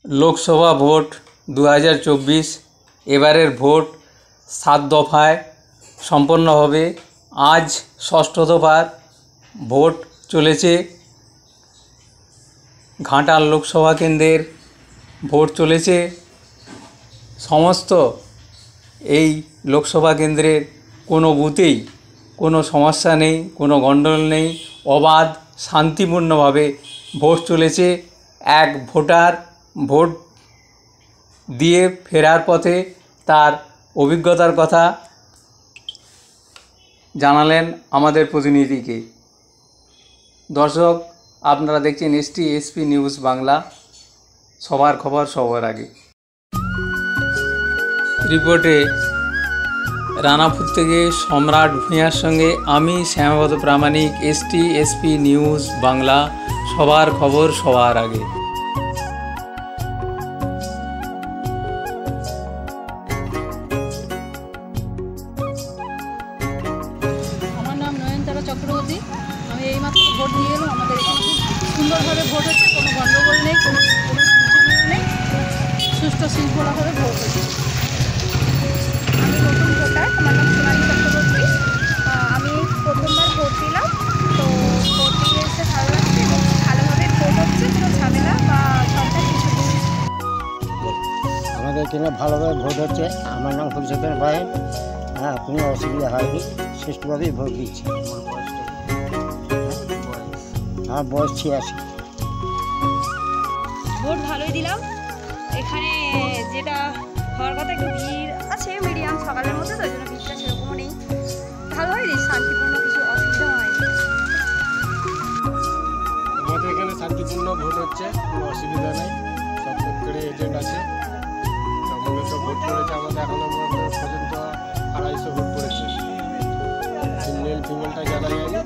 Lok Sabha vote 2024 এবারের vote 7 দফায় সম্পন্ন হবে। আজ ষষ্ঠ দফার ভোট চলেছে। ঘাটাল লোকসভা কেন্দ্রের ভোট চলেছে। সমস্ত এই লোকসভা কেন্দ্রের কোনো বুথেই কোনো সমস্যা নেই, কোনো গণ্ডগোল নেই, অবাধ শান্তিপূর্ণভাবে ভোট চলেছে। এক ভোটার ভোট দিয়ে ফেরার পথে তার অভিজ্ঞতার কথা জানালেন আমাদের প্রতিনিধিকে। দর্শক, আপনারা দেখছেন STSP নিউজ বাংলা, সবার খবর সবার আগে। রিপোর্টে রানাপুর থেকে সম্রাট ভূঁইয়ার সঙ্গে আমি শ্যামাপদ প্রামাণিক, STSP নিউজ বাংলা, সবার খবর সবার আগে। আমার নাম নয়নতারা চক্রবর্তী। আমি এইমাত্র ভোট দিয়ে এলাম। আমাদের এখানে খুব সুন্দরভাবে ভোট হচ্ছে, কোনো গণ্ডগোল নেই, কোনো ঝামেলা নেই, সুষ্ঠু শৃঙ্খলাভাবে ভোট হচ্ছে। আমি নতুন ভোটার, আমার নাম সোনালী চক্রবর্তী। আমি প্রথমবার ভোট দিলাম, তো ভোট দিয়ে এসে ভালো লাগছে এবং ভালোভাবে ভোট হচ্ছে, কোনো ঝামেলা বা ঝঞ্ঝাট কিছু নেই। আমাদের এখানে ভালোভাবে ভোট হচ্ছে। আমার নাম হরিচন্দ্র ভাই। কোনো অসুবিধা হয়নি, সুষ্ঠুভাবেই ভোট দিচ্ছি। আমার বয়স 86। ভোট ভালোই দিলাম। এখানে যেটা হওয়ার কথা, একটু ভিড় আছে, মিডিয়াম সকালের মধ্যে, তো ওই জন্য ভিড়টা সেরকমও নেই। ভালোই দিই, শান্তিপূর্ণ, কিছু অসুবিধা হয়নি। আমাদের এখানে শান্তিপূর্ণ ভোট হচ্ছে, কোনো অসুবিধা নেই। সব পক্ষের এজেন্ট আছে, মূলত ভোট পড়েছে আমাদের এখনো পর্যন্ত 250 ভোট পড়েছে। মেল ফিমেলটা জানা যায়নি,